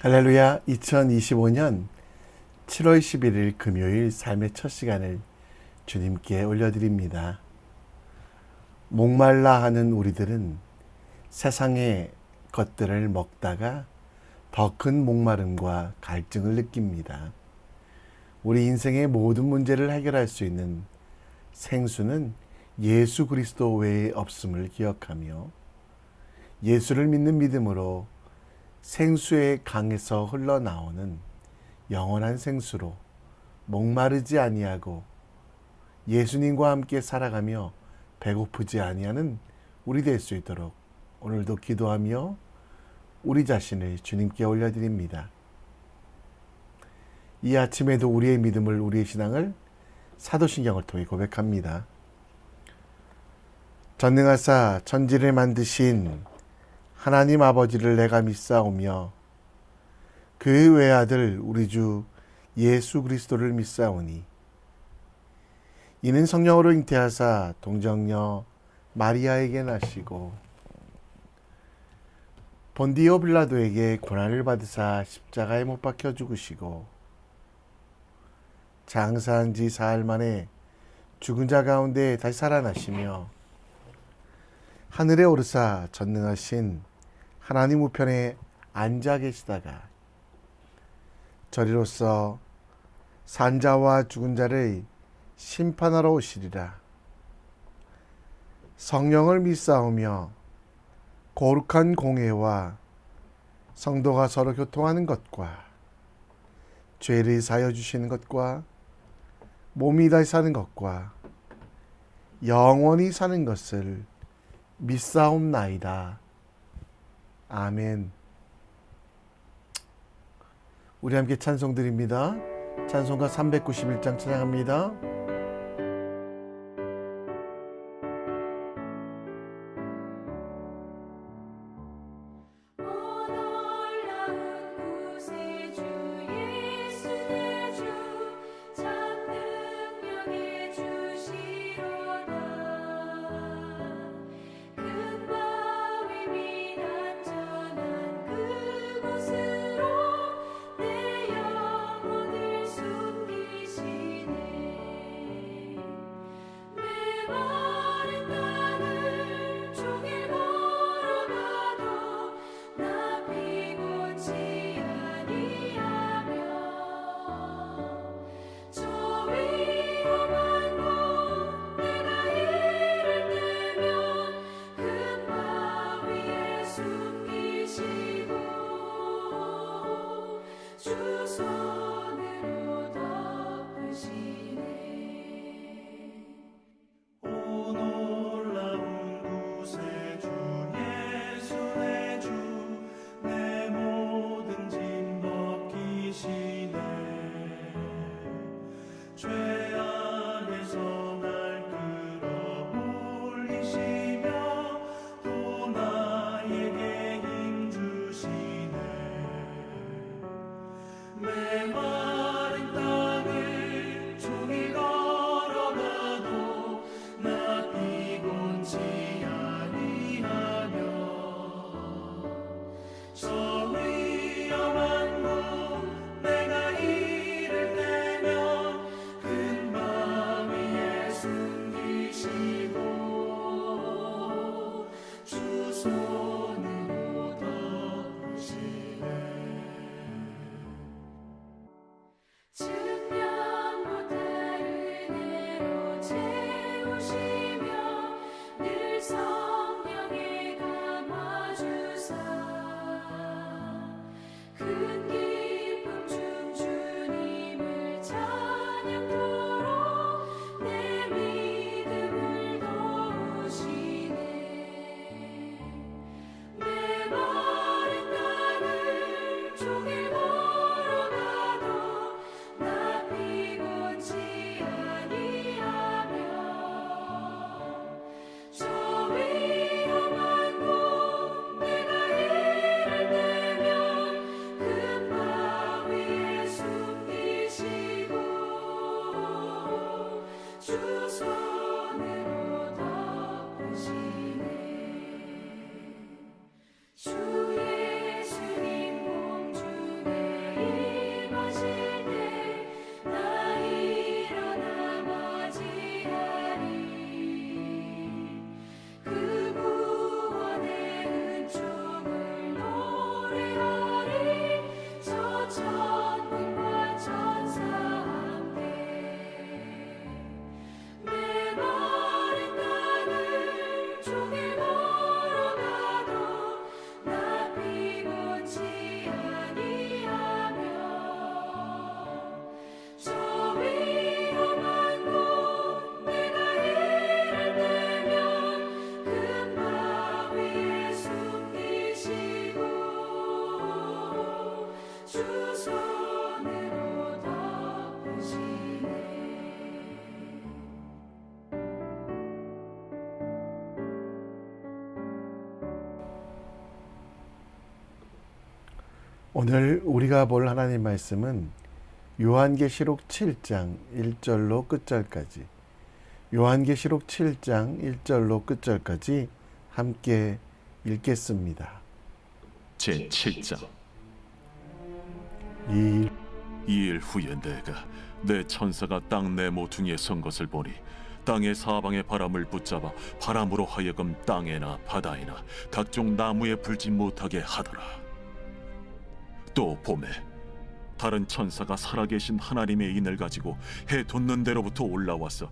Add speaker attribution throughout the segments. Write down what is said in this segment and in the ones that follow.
Speaker 1: 할렐루야. 2025년 7월 11일 금요일 삶의 첫 시간을 주님께 올려드립니다. 목말라 하는 우리들은 세상의 것들을 먹다가 더 큰 목마름과 갈증을 느낍니다. 우리 인생의 모든 문제를 해결할 수 있는 생수는 예수 그리스도 외에 없음을 기억하며 예수를 믿는 믿음으로 생수의 강에서 흘러나오는 영원한 생수로 목마르지 아니하고 예수님과 함께 살아가며 배고프지 아니하는 우리 될 수 있도록 오늘도 기도하며 우리 자신을 주님께 올려드립니다. 이 아침에도 우리의 믿음을, 우리의 신앙을 사도신경을 통해 고백합니다. 전능하사 천지를 만드신 하나님 아버지를 내가 믿사오며 그 외아들 우리 주 예수 그리스도를 믿사오니 이는 성령으로 잉태하사 동정녀 마리아에게 나시고 본디오 빌라도에게 고난을 받으사 십자가에 못 박혀 죽으시고 장사한 지 사흘 만에 죽은 자 가운데 다시 살아나시며 하늘에 오르사 전능하신 하나님 우편에 앉아 계시다가 저리로서 산자와 죽은 자를 심판하러 오시리라. 성령을 믿사오며 거룩한 공회와 성도가 서로 교통하는 것과 죄를 사여 주시는 것과 몸이 다시 사는 것과 영원히 사는 것을 믿사옵나이다. 아멘. 우리 함께 찬송 드립니다. 찬송가 391장 찬양합니다. 오늘 우리가 볼 하나님 말씀은 요한계시록 7장 1절로 끝절까지, 요한계시록 7장 1절로 끝절까지 함께 읽겠습니다.
Speaker 2: 제7장.
Speaker 1: 이
Speaker 2: 2일 후에 내가 내 천사가 땅 내 모퉁이에 선 것을 보니 땅의 사방의 바람을 붙잡아 바람으로 하여금 땅에나 바다에나 각종 나무에 불지 못하게 하더라. 또 봄에 다른 천사가 살아계신 하나님의 인을 가지고 해 돋는 데로부터 올라와서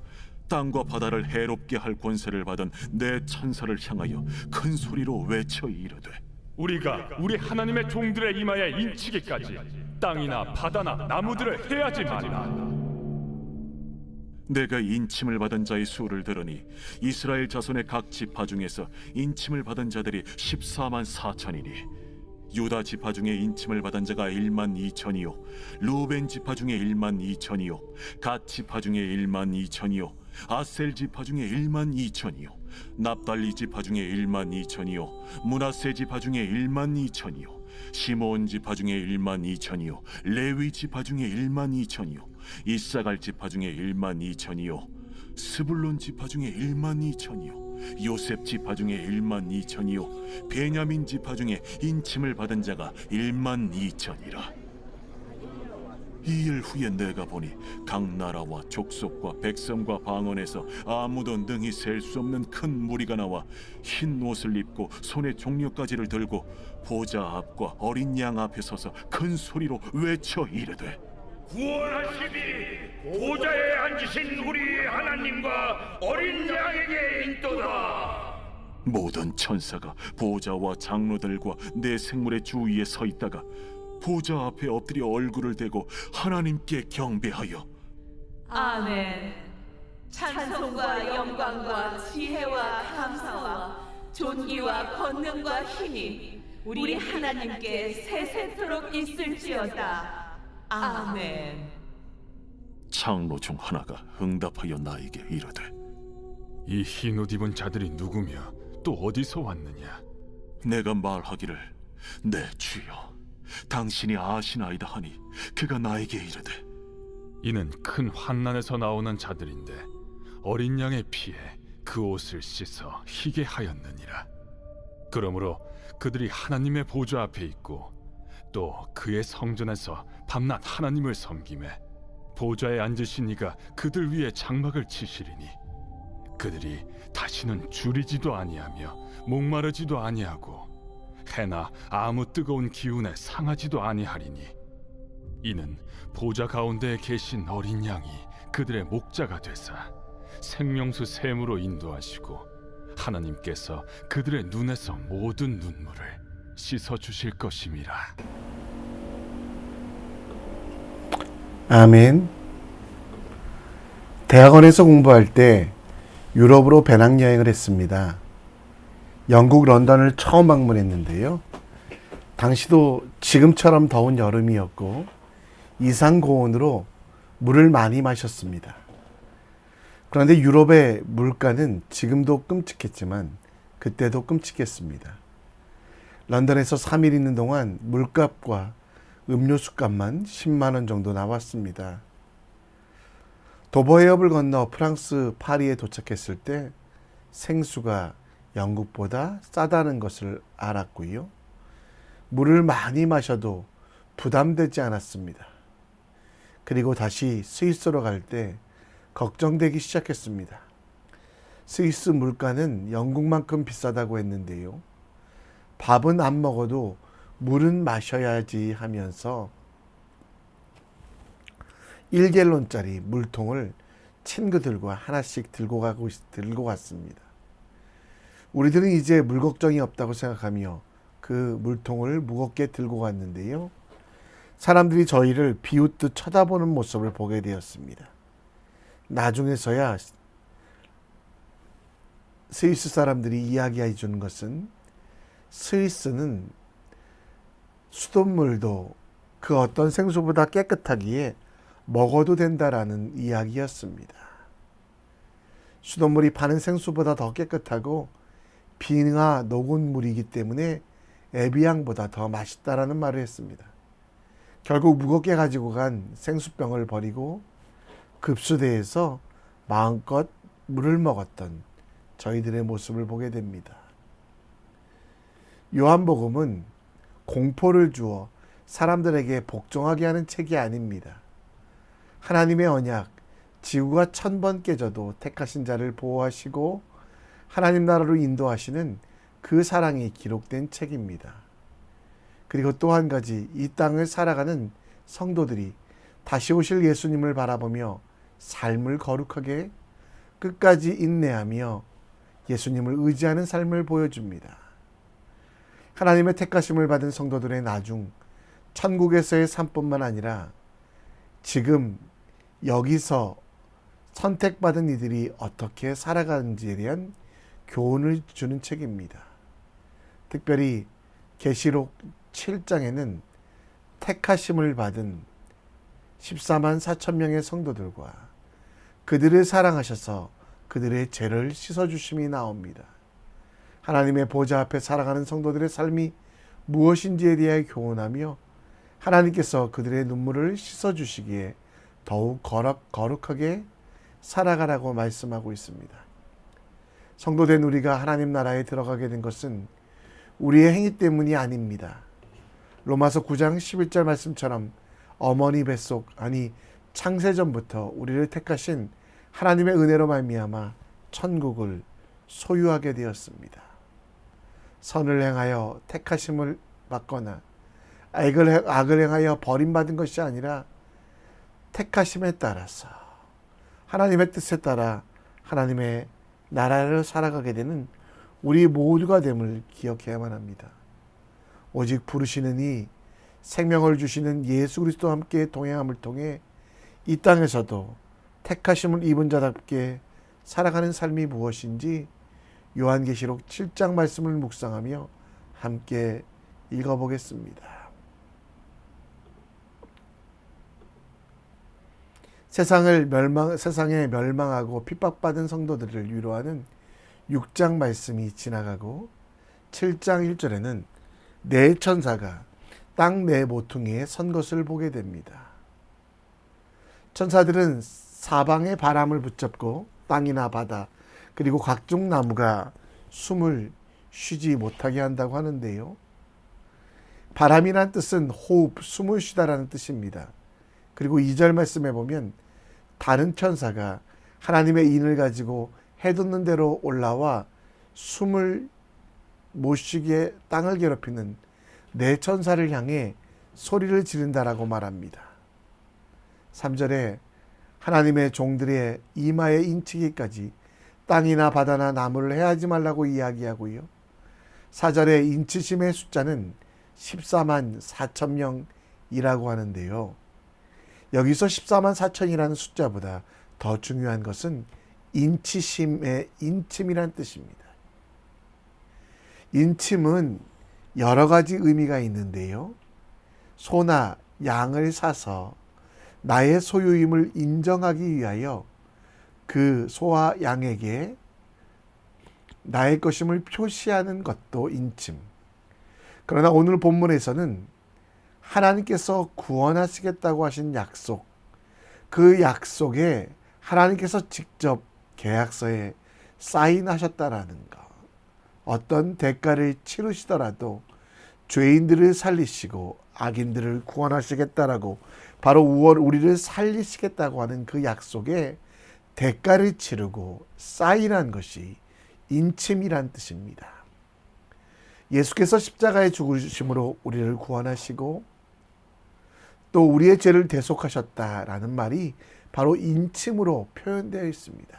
Speaker 2: 땅과 바다를 해롭게 할 권세를 받은 내 천사를 향하여 큰 소리로 외쳐 이르되,
Speaker 3: 우리가 우리 하나님의 종들의 이마에 인치기까지 땅이나 바다나 나무들을 해하지 말라.
Speaker 2: 내가 인침을 받은 자의 수를 들으니 이스라엘 자손의 각 지파 중에서 인침을 받은 자들이 14만 4천이니 유다 지파 중에 인침을 받은 자가 1만 2천이요 루벤 지파 중에 1만 2천이요 갓 지파 중에 1만 2천이요 아셀 지파 중에 1만 2천이요 납달리 지파 중에 1만 2천이요 므낫세 지파 중에 1만 2천이요 시므온 지파 중에 1만 2천이요 레위 지파 중에 1만 2천이요 이사갈 지파 중에 1만 2천이요 스불론 지파 중에 1만 2천이요 요셉 지파 중에 1만 2천이요 베냐민 지파 중에 인침을 받은 자가 1만 2천이라. 이 일 후에 내가 보니 각 나라와 족속과 백성과 방언에서 아무도 능히 셀 수 없는 큰 무리가 나와 흰 옷을 입고 손에 종려가지를 들고 보좌 앞과 어린 양 앞에 서서 큰 소리로 외쳐 이르되,
Speaker 4: 구원하시니 보좌에 앉으신 우리 하나님과 어린 양에게 있도다.
Speaker 2: 모든 천사가 보좌와 장로들과 내 생물의 주위에 서 있다가 보좌 앞에 엎드려 얼굴을 대고 하나님께 경배하여
Speaker 5: 아멘. 찬송과 영광과 지혜와 감사와 존귀와 권능과 힘이 우리 하나님께 세세토록 있을지어다. 아멘.
Speaker 2: 장로 중 하나가 응답하여 나에게 이르되,
Speaker 3: 이 흰 옷 입은 자들이 누구며 또 어디서 왔느냐?
Speaker 2: 내가 말하기를 내 주여 당신이 아시나이다 하니 그가 나에게 이르되,
Speaker 3: 이는 큰 환난에서 나오는 자들인데 어린 양의 피에 그 옷을 씻어 희게 하였느니라. 그러므로 그들이 하나님의 보좌 앞에 있고 또 그의 성전에서 밤낮 하나님을 섬기매 보좌에 앉으신 이가 그들 위에 장막을 치시리니 그들이 다시는 줄이지도 아니하며 목마르지도 아니하고 해나 아무 뜨거운 기운에 상하지도 아니하리니 이는 보좌 가운데에 계신 어린 양이 그들의 목자가 되사 생명수 샘으로 인도하시고 하나님께서 그들의 눈에서 모든 눈물을 씻어 주실 것임이라.
Speaker 1: 아멘. 대학원에서 공부할 때 유럽으로 배낭여행을 했습니다. 영국 런던을 처음 방문했는데요. 당시도 지금처럼 더운 여름이었고 이상 고온으로 물을 많이 마셨습니다. 그런데 유럽의 물가는 지금도 끔찍했지만 그때도 끔찍했습니다. 런던에서 3일 있는 동안 물값과 음료수 값만 10만 원 정도 나왔습니다. 도버 해협을 건너 프랑스 파리에 도착했을 때 생수가 영국보다 싸다는 것을 알았고요. 물을 많이 마셔도 부담되지 않았습니다. 그리고 다시 스위스로 갈 때 걱정되기 시작했습니다. 스위스 물가는 영국만큼 비싸다고 했는데요. 밥은 안 먹어도 물은 마셔야지 하면서 1갤론짜리 물통을 친구들과 하나씩 들고 갔습니다. 우리들은 이제 물 걱정이 없다고 생각하며 그 물통을 무겁게 들고 갔는데요. 사람들이 저희를 비웃듯 쳐다보는 모습을 보게 되었습니다. 나중에서야 스위스 사람들이 이야기해 주는 것은 스위스는 수돗물도 그 어떤 생수보다 깨끗하기에 먹어도 된다라는 이야기였습니다. 수돗물이 파는 생수보다 더 깨끗하고 비나 녹은 물이기 때문에 에비앙보다 더 맛있다라는 말을 했습니다. 결국 무겁게 가지고 간 생수병을 버리고 급수대에서 마음껏 물을 먹었던 저희들의 모습을 보게 됩니다. 요한복음은 공포를 주어 사람들에게 복종하게 하는 책이 아닙니다. 하나님의 언약, 지구가 1000번 깨져도 택하신 자를 보호하시고 하나님 나라로 인도하시는 그 사랑이 기록된 책입니다. 그리고 또 한 가지, 이 땅을 살아가는 성도들이 다시 오실 예수님을 바라보며 삶을 거룩하게 끝까지 인내하며 예수님을 의지하는 삶을 보여줍니다. 하나님의 택하심을 받은 성도들의 나중 천국에서의 삶뿐만 아니라 지금 여기서 선택받은 이들이 어떻게 살아가는지에 대한 교훈을 주는 책입니다. 특별히 계시록 7장에는 택하심을 받은 14만 4천 명의 성도들과 그들을 사랑하셔서 그들의 죄를 씻어주심이 나옵니다. 하나님의 보좌 앞에 살아가는 성도들의 삶이 무엇인지에 대해 교훈하며 하나님께서 그들의 눈물을 씻어주시기에 더욱 거룩하게 살아가라고 말씀하고 있습니다. 성도된 우리가 하나님 나라에 들어가게 된 것은 우리의 행위 때문이 아닙니다. 로마서 9장 11절 말씀처럼 어머니 뱃속, 아니 창세전부터 우리를 택하신 하나님의 은혜로 말미암아 천국을 소유하게 되었습니다. 선을 행하여 택하심을 받거나 악을 행하여 버림받은 것이 아니라 택하심에 따라서 하나님의 뜻에 따라 하나님의 나라를 살아가게 되는 우리 모두가 됨을 기억해야만 합니다. 오직 부르시는 이 생명을 주시는 예수 그리스도와 함께 동행함을 통해 이 땅에서도 택하심을 입은 자답게 살아가는 삶이 무엇인지 요한계시록 7장 말씀을 묵상하며 함께 읽어보겠습니다. 세상에 멸망하고 핍박받은 성도들을 위로하는 6장 말씀이 지나가고 7장 1절에는 네 천사가 땅 네 모퉁이에 선 것을 보게 됩니다. 천사들은 사방의 바람을 붙잡고 땅이나 바다 그리고 각종 나무가 숨을 쉬지 못하게 한다고 하는데요. 바람이란 뜻은 호흡, 숨을 쉬다라는 뜻입니다. 그리고 2절 말씀에 보면 다른 천사가 하나님의 인을 가지고 해돋는 대로 올라와 숨을 못 쉬게 땅을 괴롭히는 네 천사를 향해 소리를 지른다라고 말합니다. 3절에 하나님의 종들의 이마에 인치기까지 땅이나 바다나 나무를 해하지 말라고 이야기하고요. 4절에 인치심의 숫자는 14만 4천 명이라고 하는데요. 여기서 14만 4천이라는 숫자보다 더 중요한 것은 인치심의 인침이란 뜻입니다. 인침은 여러 가지 의미가 있는데요. 소나 양을 사서 나의 소유임을 인정하기 위하여 그 소와 양에게 나의 것임을 표시하는 것도 인침. 그러나 오늘 본문에서는 하나님께서 구원하시겠다고 하신 약속, 그 약속에 하나님께서 직접 계약서에 사인하셨다라는 것, 어떤 대가를 치르시더라도 죄인들을 살리시고 악인들을 구원하시겠다라고 바로 우리를 살리시겠다고 하는 그 약속에 대가를 치르고 사인한 것이 인침이란 뜻입니다. 예수께서 십자가에 죽으심으로 우리를 구원하시고 또 우리의 죄를 대속하셨다라는 말이 바로 인침으로 표현되어 있습니다.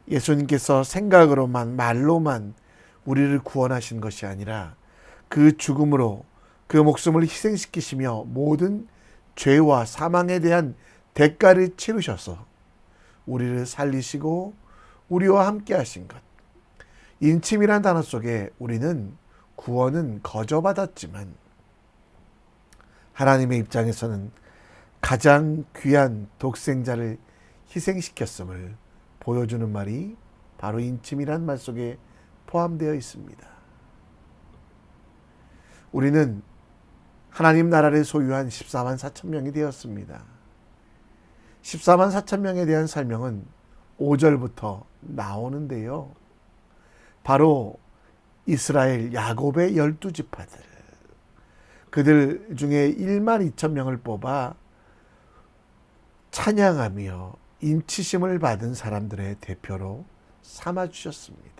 Speaker 1: 예수님께서 생각으로만 말로만 우리를 구원하신 것이 아니라 그 죽음으로 그 목숨을 희생시키시며 모든 죄와 사망에 대한 대가를 치르셔서 우리를 살리시고 우리와 함께 하신 것. 인침이란 단어 속에 우리는 구원은 거저받았지만 하나님의 입장에서는 가장 귀한 독생자를 희생시켰음을 보여주는 말이 바로 인침이란 말 속에 포함되어 있습니다. 우리는 하나님 나라를 소유한 14만 4천 명이 되었습니다. 14만 4천 명에 대한 설명은 5절부터 나오는데요. 바로 이스라엘 야곱의 12지파들, 그들 중에 1만 2천 명을 뽑아 찬양하며 인치심을 받은 사람들의 대표로 삼아주셨습니다.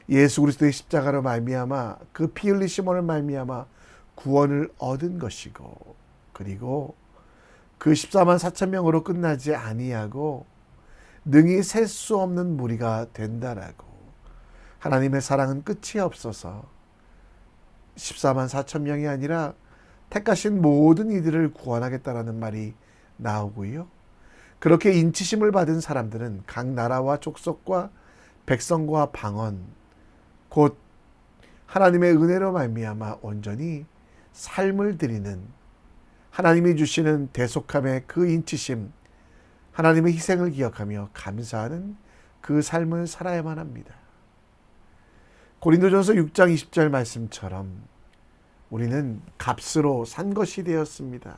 Speaker 1: 예수 그리스도의 십자가로 말미암아 그 피 흘리심으로 말미암아 구원을 얻은 것이고, 그리고 그 14만 4천 명으로 끝나지 아니하고 능히 셀 수 없는 무리가 된다라고, 하나님의 사랑은 끝이 없어서 14만 4천 명이 아니라 택하신 모든 이들을 구원하겠다라는 말이 나오고요. 그렇게 인치심을 받은 사람들은 각 나라와 족속과 백성과 방언, 곧 하나님의 은혜로 말미암아 온전히 삶을 드리는, 하나님이 주시는 대속함의 그 인치심, 하나님의 희생을 기억하며 감사하는 그 삶을 살아야만 합니다. 고린도전서 6장 20절 말씀처럼 우리는 값으로 산 것이 되었습니다.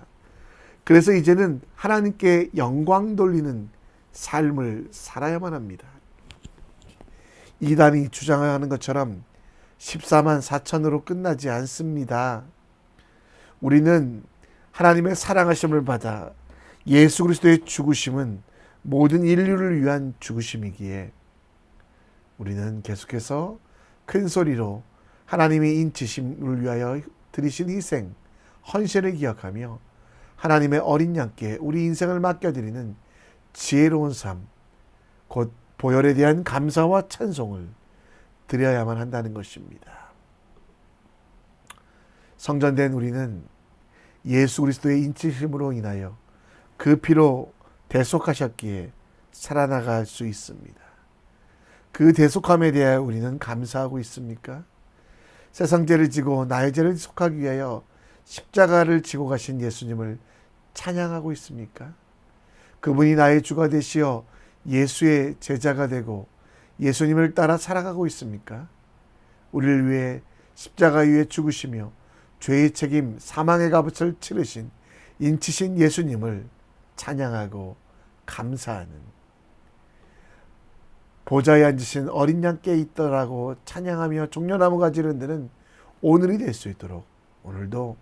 Speaker 1: 그래서 이제는 하나님께 영광 돌리는 삶을 살아야만 합니다. 이단이 주장하는 것처럼 14만 4천으로 끝나지 않습니다. 우리는 하나님의 사랑하심을 받아 예수 그리스도의 죽으심은 모든 인류를 위한 죽으심이기에 우리는 계속해서 큰 소리로 하나님의 인치심을 위하여 드리신 희생, 헌신을 기억하며 하나님의 어린 양께 우리 인생을 맡겨드리는 지혜로운 삶, 곧 보혈에 대한 감사와 찬송을 드려야만 한다는 것입니다. 성전된 우리는 예수 그리스도의 인치심으로 인하여 그 피로 대속하셨기에 살아나갈 수 있습니다. 그 대속함에 대하여 우리는 감사하고 있습니까? 세상 죄를 지고 나의 죄를 속하기 위하여 십자가를 지고 가신 예수님을 찬양하고 있습니까? 그분이 나의 주가 되시어 예수의 제자가 되고 예수님을 따라 살아가고 있습니까? 우리를 위해 십자가 위에 죽으시며 죄의 책임, 사망의 값을 치르신 인치신 예수님을 찬양하고 감사하는, 보좌에 앉으신 어린 양께 있더라고 찬양하며 종려나무 가지를 흔드는 오늘이 될 수 있도록 오늘도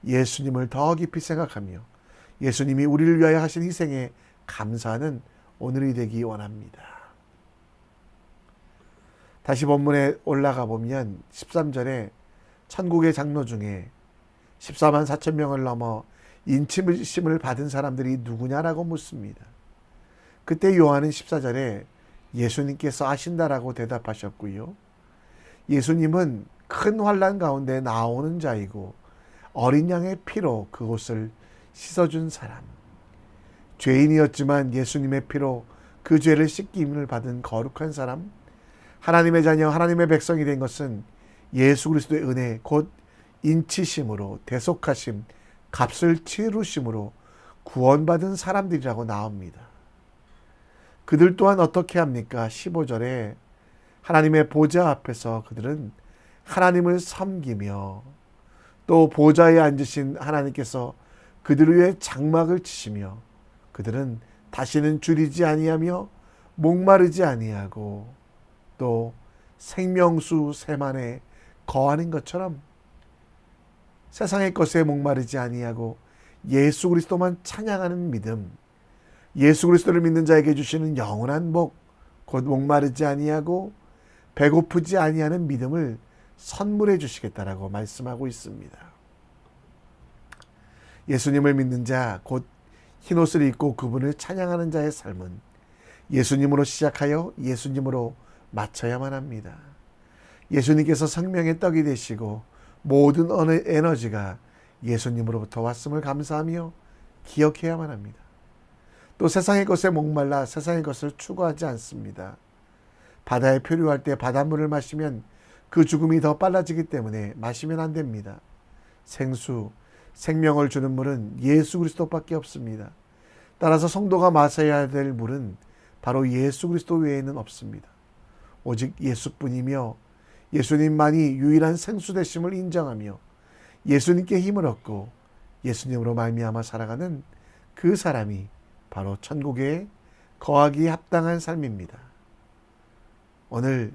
Speaker 1: 예수님을 더 깊이 생각하며 예수님이 우리를 위하여 하신 희생에 감사하는 오늘이 되기 원합니다. 다시 본문에 올라가 보면 13절에 천국의 장로 중에 14만 4천 명을 넘어 인치심을 받은 사람들이 누구냐라고 묻습니다. 그때 요한은 14절에 예수님께서 아신다라고 대답하셨고요. 예수님은 큰 환난 가운데 나오는 자이고 어린 양의 피로 그곳을 씻어준 사람, 죄인이었지만 예수님의 피로 그 죄를 씻김을 받은 거룩한 사람, 하나님의 자녀, 하나님의 백성이 된 것은 예수 그리스도의 은혜, 곧 인치심으로, 대속하심, 값을 치르심으로 구원받은 사람들이라고 나옵니다. 그들 또한 어떻게 합니까? 15절에 하나님의 보좌 앞에서 그들은 하나님을 섬기며 또 보좌에 앉으신 하나님께서 그들을 위해 장막을 치시며 그들은 다시는 줄이지 아니하며 목마르지 아니하고 또 생명수 샘안에 거하는 것처럼 세상의 것에 목마르지 아니하고 예수 그리스도만 찬양하는 믿음, 예수 그리스도를 믿는 자에게 주시는 영원한 복, 곧 목마르지 아니하고 배고프지 아니하는 믿음을 선물해 주시겠다라고 말씀하고 있습니다. 예수님을 믿는 자, 곧 흰옷을 입고 그분을 찬양하는 자의 삶은 예수님으로 시작하여 예수님으로 마쳐야만 합니다. 예수님께서 생명의 떡이 되시고 모든 에너지가 예수님으로부터 왔음을 감사하며 기억해야만 합니다. 또 세상의 것에 목말라 세상의 것을 추구하지 않습니다. 바다에 표류할 때 바닷물을 마시면 그 죽음이 더 빨라지기 때문에 마시면 안 됩니다. 생수, 생명을 주는 물은 예수 그리스도밖에 없습니다. 따라서 성도가 마셔야 될 물은 바로 예수 그리스도 외에는 없습니다. 오직 예수뿐이며 예수님만이 유일한 생수 되심을 인정하며 예수님께 힘을 얻고 예수님으로 말미암아 살아가는 그 사람이 바로 천국에 거하기에 합당한 삶입니다. 오늘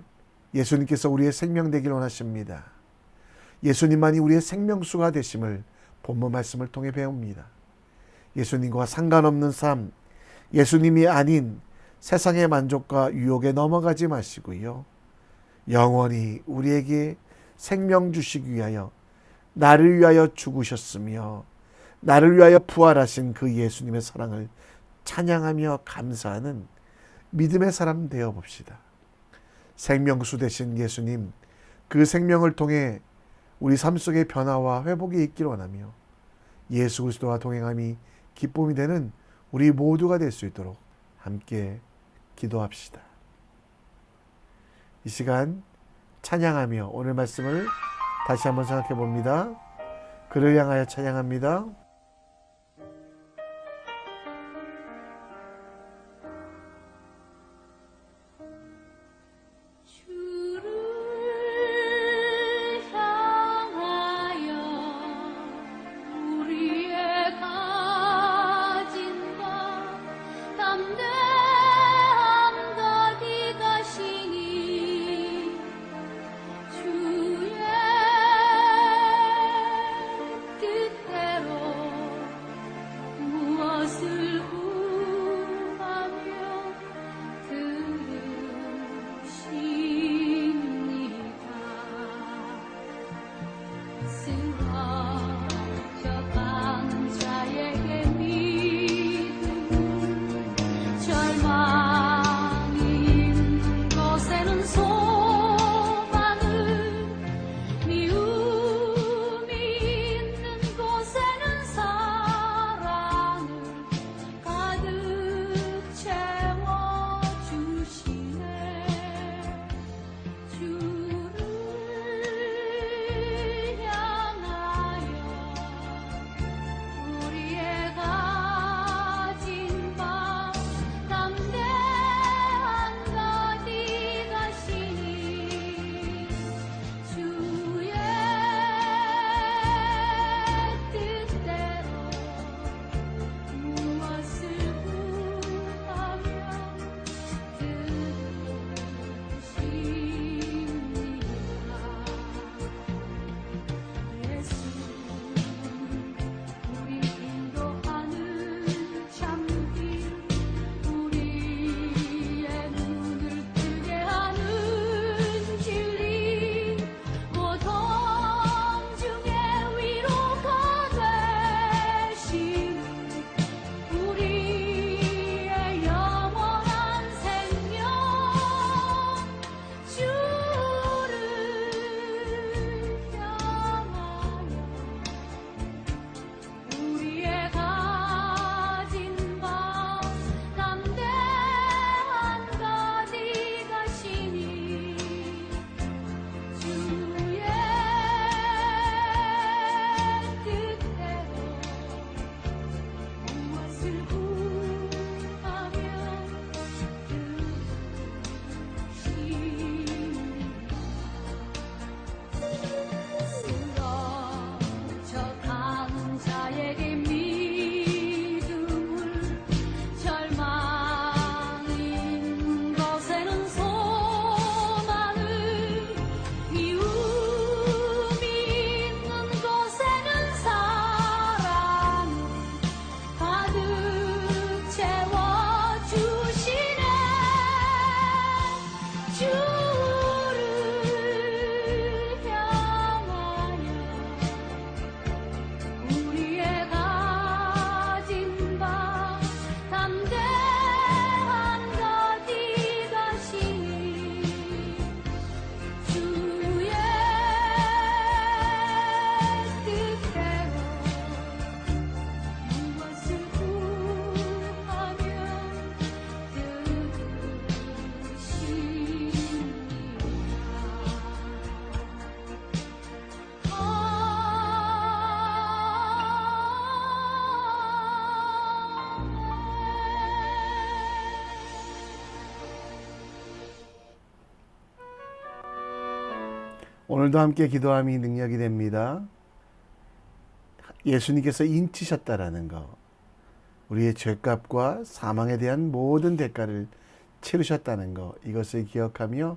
Speaker 1: 예수님께서 우리의 생명 되길 원하십니다. 예수님만이 우리의 생명수가 되심을 본문 말씀을 통해 배웁니다. 예수님과 상관없는 삶, 예수님이 아닌 세상의 만족과 유혹에 넘어가지 마시고요. 영원히 우리에게 생명 주시기 위하여 나를 위하여 죽으셨으며 나를 위하여 부활하신 그 예수님의 사랑을 찬양하며 감사하는 믿음의 사람 되어 봅시다. 생명수 되신 예수님, 그 생명을 통해 우리 삶 속의 변화와 회복이 있길 원하며 예수 그리스도와 동행함이 기쁨이 되는 우리 모두가 될 수 있도록 함께 기도합시다. 이 시간 찬양하며 오늘 말씀을 다시 한번 생각해 봅니다. 그를 향하여 찬양합니다. 오늘도 함께 기도함이 능력이 됩니다. 예수님께서 인치셨다라는 것, 우리의 죄값과 사망에 대한 모든 대가를 치르셨다는 것, 이것을 기억하며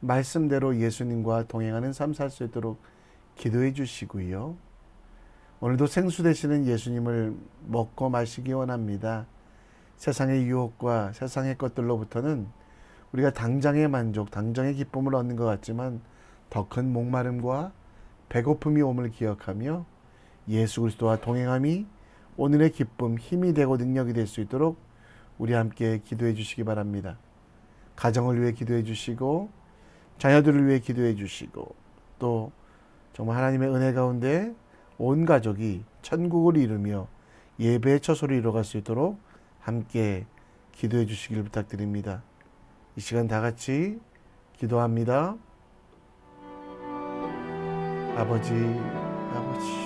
Speaker 1: 말씀대로 예수님과 동행하는 삶 살 수 있도록 기도해 주시고요. 오늘도 생수 되시는 예수님을 먹고 마시기 원합니다. 세상의 유혹과 세상의 것들로부터는 우리가 당장의 만족, 당장의 기쁨을 얻는 것 같지만 더 큰 목마름과 배고픔이 옴을 기억하며 예수 그리스도와 동행함이 오늘의 기쁨, 힘이 되고 능력이 될 수 있도록 우리 함께 기도해 주시기 바랍니다. 가정을 위해 기도해 주시고 자녀들을 위해 기도해 주시고 또 정말 하나님의 은혜 가운데 온 가족이 천국을 이루며 예배의 처소를 이뤄갈 수 있도록 함께 기도해 주시길 부탁드립니다. 이 시간 다 같이 기도합니다. 아버지, 아버지.